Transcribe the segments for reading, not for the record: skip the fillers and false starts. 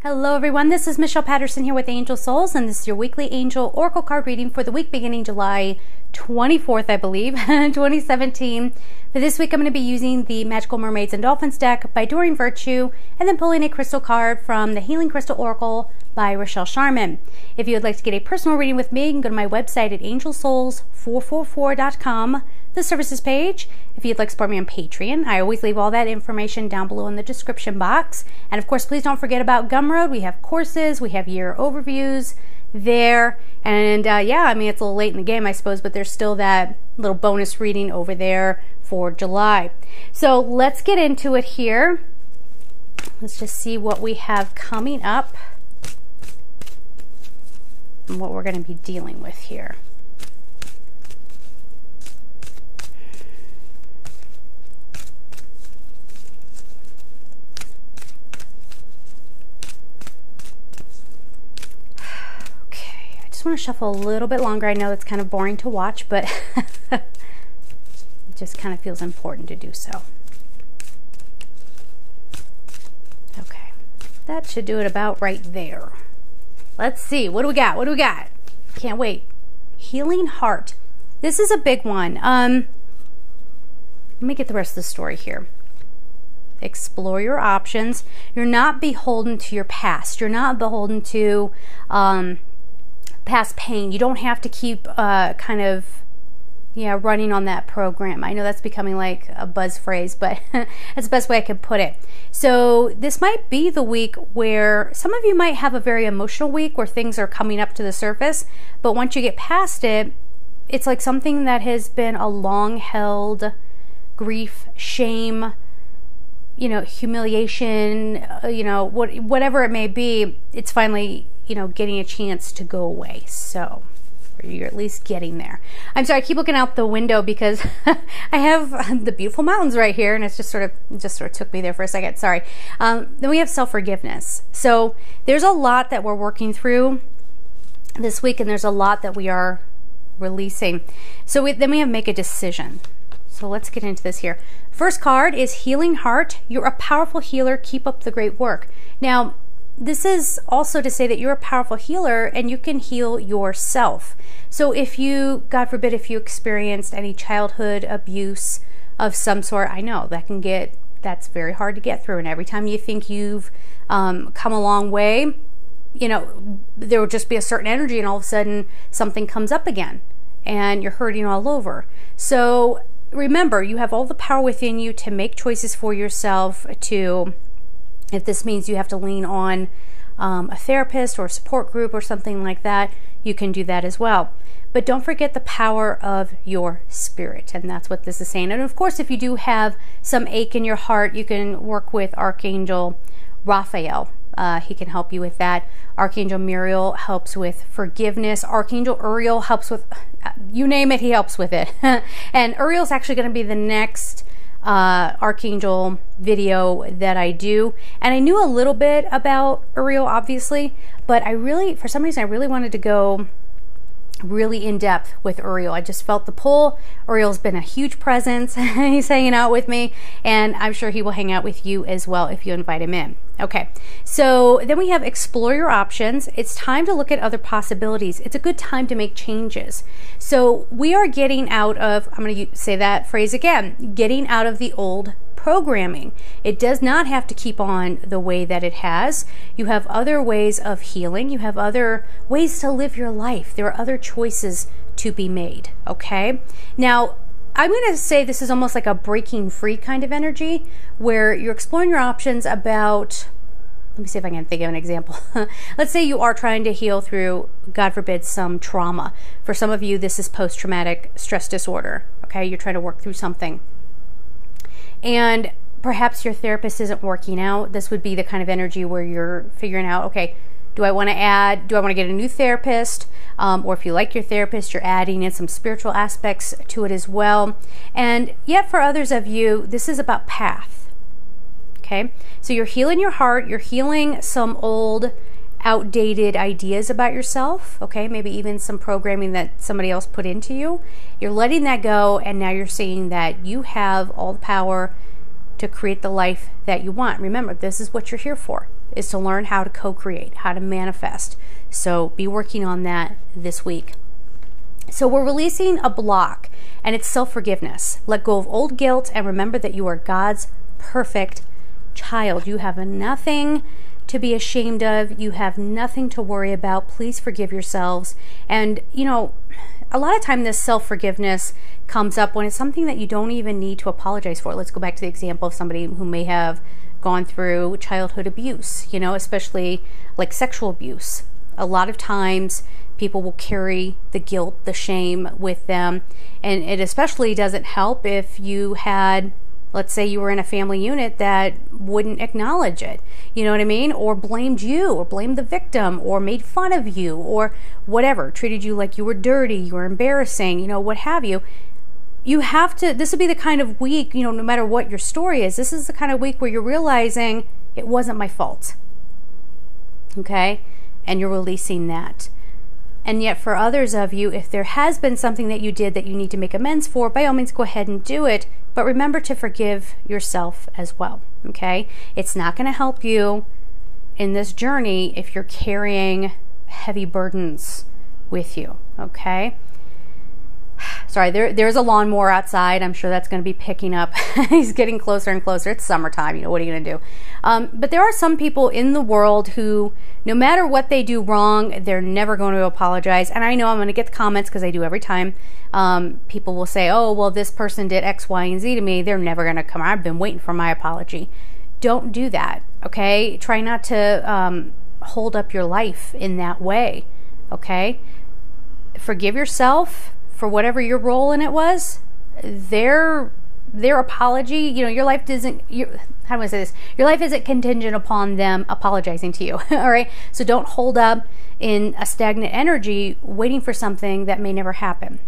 Hello everyone, this is Michelle Patterson here with Angel Souls, and this is your weekly angel oracle card reading for the week beginning July 24th, I believe, 2017. For this week, I'm going to be using the Magical Mermaids and Dolphins deck by Doreen Virtue, and then pulling a crystal card from the Healing Crystal Oracle by Rochelle Sharman. If you would like to get a personal reading with me, you can go to my website at angelsouls444.com, the services page. If you'd like to support me on Patreon, I always leave all that information down below in the description box. And of course, please don't forget about Gumroad. We have courses, we have year overviews there. And yeah, I mean, it's a little late in the game, I suppose, but there's still that little bonus reading over there for July. So let's get into it here. Let's just see what we have coming up and what we're going to be dealing with here. I just want to shuffle a little bit longer. I know that's kind of boring to watch, but it just kind of feels important to do so. Okay, that should do it about right there. Let's see, what do we got? What do we got? Can't wait. Healing Heart. This is a big one. Let me get the rest of the story here. Explore your options. You're not beholden to your past. You're not beholden to past pain. You don't have to keep kind of running on that program. I know that's becoming like a buzz phrase, but that's the best way I could put it. So this might be the week where some of you might have a very emotional week where things are coming up to the surface, but once you get past it, it's like something that has been a long held grief, shame, humiliation, whatever it may be, it's finally getting a chance to go away. So you're at least getting there. I'm sorry, I keep looking out the window because I have the beautiful mountains right here, and it's just sort of took me there for a second. Sorry. Then we have self-forgiveness. So there's a lot that we're working through this week, and there's a lot that we are releasing. So then we have make a decision. So let's get into this here. First card is Healing Heart. You're a powerful healer. Keep up the great work. Now, this is also to say that you're a powerful healer and you can heal yourself. So if you, God forbid, if you experienced any childhood abuse of some sort, I know that's very hard to get through. And every time you think you've come a long way, there will just be a certain energy, and all of a sudden something comes up again and you're hurting all over. So remember, you have all the power within you to make choices for yourself, if this means you have to lean on a therapist or a support group or something like that, you can do that as well. But don't forget the power of your spirit, and that's what this is saying. And of course, if you do have some ache in your heart, you can work with Archangel Raphael. He can help you with that. Archangel Muriel helps with forgiveness. Archangel Uriel helps with, you name it, he helps with it. And Uriel's actually going to be the next Archangel video that I do. And I knew a little bit about Uriel, obviously, but for some reason, I really wanted to go really in depth with Uriel. I just felt the pull. Uriel's been a huge presence. He's hanging out with me, and I'm sure he will hang out with you as well if you invite him in. Okay, so then we have explore your options. It's time to look at other possibilities. It's a good time to make changes. So we are getting out of, I'm going to say that phrase again, getting out of the old programming. It does not have to keep on the way that it has. You have other ways of healing. You have other ways to live your life. There are other choices to be made. Okay? Now, I'm going to say this is almost like a breaking free kind of energy where you're exploring your options about, let me see if I can think of an example. Let's say you are trying to heal through, God forbid, some trauma. For some of you, this is post-traumatic stress disorder. Okay? You're trying to work through something. And perhaps your therapist isn't working out. This would be the kind of energy where you're figuring out, okay, do I want to get a new therapist? Or if you like your therapist, you're adding in some spiritual aspects to it as well. And yet for others of you, this is about path. Okay? So you're healing your heart, you're healing some old, outdated ideas about yourself, okay? Maybe even some programming that somebody else put into you. You're letting that go, and now you're seeing that you have all the power to create the life that you want. Remember, this is what you're here for. is to learn how to co-create, how to manifest. So be working on that this week. So we're releasing a block, and it's self-forgiveness. Let go of old guilt and remember that you are God's perfect child. You have nothing to be ashamed of. You have nothing to worry about. Please forgive yourselves. And, you know, a lot of time this self-forgiveness comes up when it's something that you don't even need to apologize for. Let's go back to the example of somebody who may have gone through childhood abuse, you know, especially like sexual abuse. A lot of times people will carry the guilt, the shame with them. And it especially doesn't help if you had, let's say you were in a family unit that wouldn't acknowledge it, you know what I mean? Or blamed you, or blamed the victim, or made fun of you, or whatever, treated you like you were dirty, you were embarrassing, you know, what have you. You have to, this would be the kind of week, you know, no matter what your story is, this is the kind of week where you're realizing it wasn't my fault. Okay? And you're releasing that. And yet for others of you, if there has been something that you did that you need to make amends for, by all means go ahead and do it. But remember to forgive yourself as well. Okay? It's not going to help you in this journey if you're carrying heavy burdens with you. Okay? Sorry, there's a lawnmower outside. I'm sure that's going to be picking up. He's getting closer and closer. It's summertime. You know, what are you going to do? But there are some people in the world who, no matter what they do wrong, they're never going to apologize. And I know I'm going to get the comments because I do every time. People will say, oh, well, this person did X, Y, and Z to me. They're never going to come. I've been waiting for my apology. Don't do that, okay? Try not to hold up your life in that way, okay? Forgive yourself for whatever your role in it was. Their apology, you know, your life isn't, how do I say this? Your life isn't contingent upon them apologizing to you, all right? So don't hold up in a stagnant energy waiting for something that may never happen.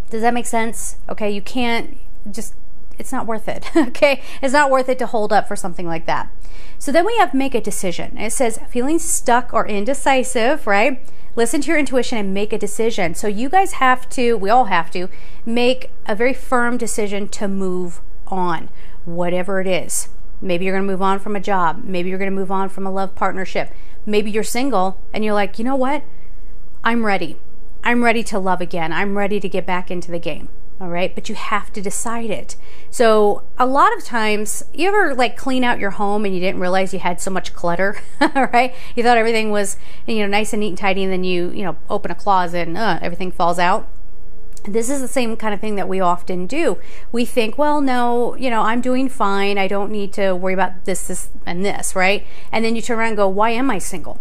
Does that make sense? Okay, you can't just, it's not worth it, okay? It's not worth it to hold up for something like that. So then we have make a decision. It says feeling stuck or indecisive, right? Listen to your intuition and make a decision. So you guys have to, we all have to, make a very firm decision to move on, whatever it is. Maybe you're going to move on from a job. Maybe you're going to move on from a love partnership. Maybe you're single and you're like, you know what? I'm ready. I'm ready to love again. I'm ready to get back into the game. All right, but you have to decide it. So a lot of times, you ever like clean out your home and you didn't realize you had so much clutter, right? You thought everything was, you know, nice and neat and tidy, and then you know, open a closet and everything falls out. This is the same kind of thing that we often do. We think, well, no, you know, I'm doing fine. I don't need to worry about this, and this, right? And then you turn around and go, why am I single?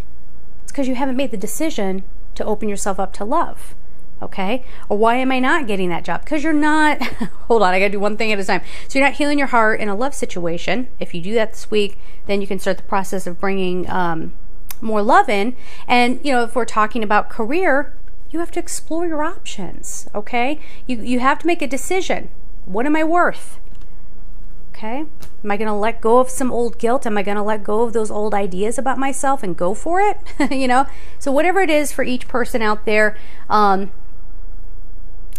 It's because you haven't made the decision to open yourself up to love. Okay? Or why am I not getting that job? Because you're not, hold on, I gotta do one thing at a time. So you're not healing your heart in a love situation. If you do that this week, then you can start the process of bringing more love in. And, you know, if we're talking about career, you have to explore your options, okay? You have to make a decision. What am I worth? Okay? Am I gonna let go of some old guilt? Am I gonna let go of those old ideas about myself and go for it? You know? So whatever it is for each person out there,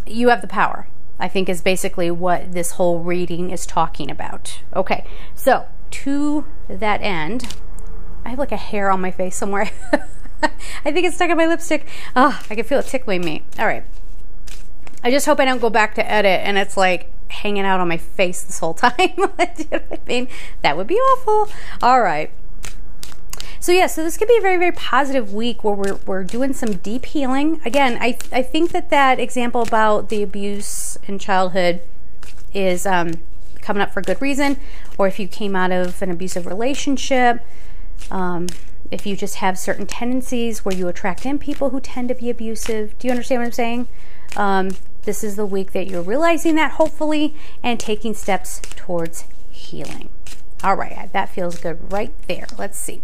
you have the power, I think, is basically what this whole reading is talking about. Okay, so to that end, I have like a hair on my face somewhere. I think it's stuck on my lipstick. Oh, I can feel it tickling me. All right. I just hope I don't go back to edit and it's like hanging out on my face this whole time. Do you know what I mean? That would be awful. All right. So yeah, so this could be a very, very positive week where we're doing some deep healing. Again, I think that example about the abuse in childhood is coming up for good reason. Or if you came out of an abusive relationship, if you just have certain tendencies where you attract in people who tend to be abusive. Do you understand what I'm saying? This is the week that you're realizing that, hopefully, and taking steps towards healing. All right, that feels good right there. Let's see.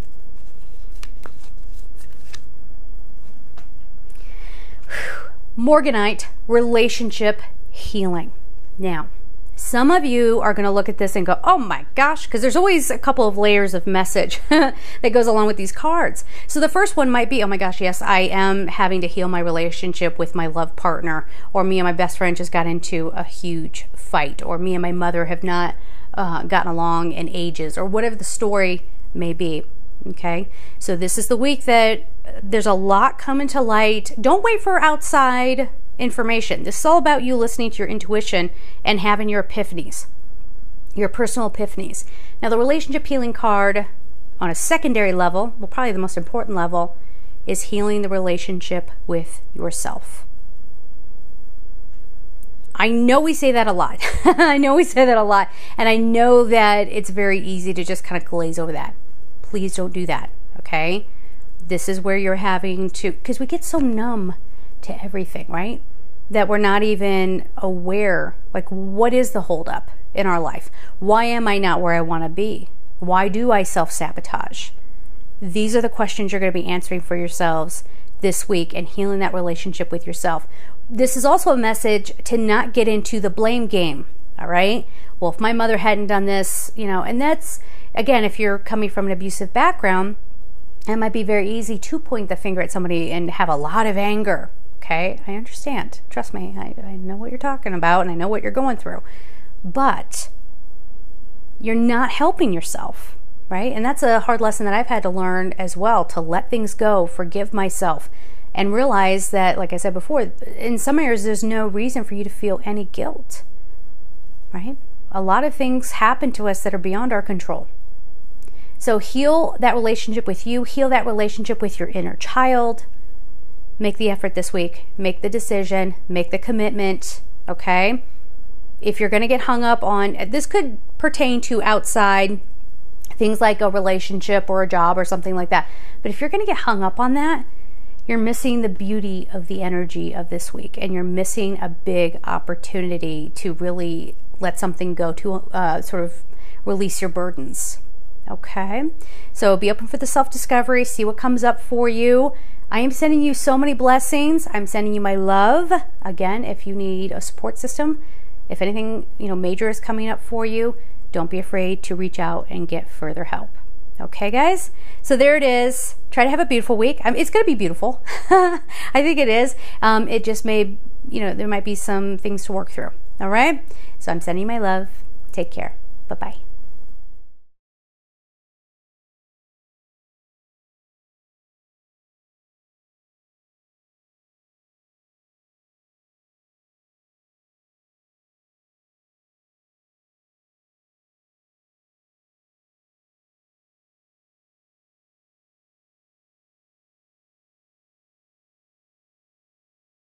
Morganite, relationship healing. Now, some of you are going to look at this and go, oh my gosh, because there's always a couple of layers of message that goes along with these cards. So the first one might be, oh my gosh, yes, I am having to heal my relationship with my love partner, or me and my best friend just got into a huge fight, or me and my mother have not gotten along in ages, or whatever the story may be. Okay, so this is the week that there's a lot coming to light. Don't wait for outside information. This is all about you listening to your intuition and having your epiphanies, your personal epiphanies. Now, the relationship healing card on a secondary level, well, probably the most important level, is healing the relationship with yourself. I know we say that a lot. I know we say that a lot. And I know that it's very easy to just kind of glaze over that. Please don't do that, okay? This is where you're having to, because we get so numb to everything, right? That we're not even aware, like, what is the holdup in our life? Why am I not where I want to be? Why do I self-sabotage? These are the questions you're going to be answering for yourselves this week and healing that relationship with yourself. This is also a message to not get into the blame game, all right? Well, if my mother hadn't done this, you know, and that's, again, if you're coming from an abusive background, it might be very easy to point the finger at somebody and have a lot of anger, okay? I understand. Trust me, I know what you're talking about and I know what you're going through. But you're not helping yourself, right? And that's a hard lesson that I've had to learn as well, to let things go, forgive myself, and realize that, like I said before, in some areas there's no reason for you to feel any guilt, right? A lot of things happen to us that are beyond our control. So heal that relationship with you, heal that relationship with your inner child. Make the effort this week, make the decision, make the commitment, okay? If you're going to get hung up on, this could pertain to outside things like a relationship or a job or something like that. But if you're going to get hung up on that, you're missing the beauty of the energy of this week, and you're missing a big opportunity to really let something go, to sort of release your burdens. Okay, so be open for the self-discovery, see what comes up for you. I am sending you so many blessings. I'm sending you my love. Again, if you need a support system, if anything, you know, major is coming up for you, don't be afraid to reach out and get further help. Okay, guys? So there it is. Try to have a beautiful week. It's going to be beautiful. I think it is. It just may, you know, there might be some things to work through. All right? So I'm sending you my love. Take care. Bye-bye.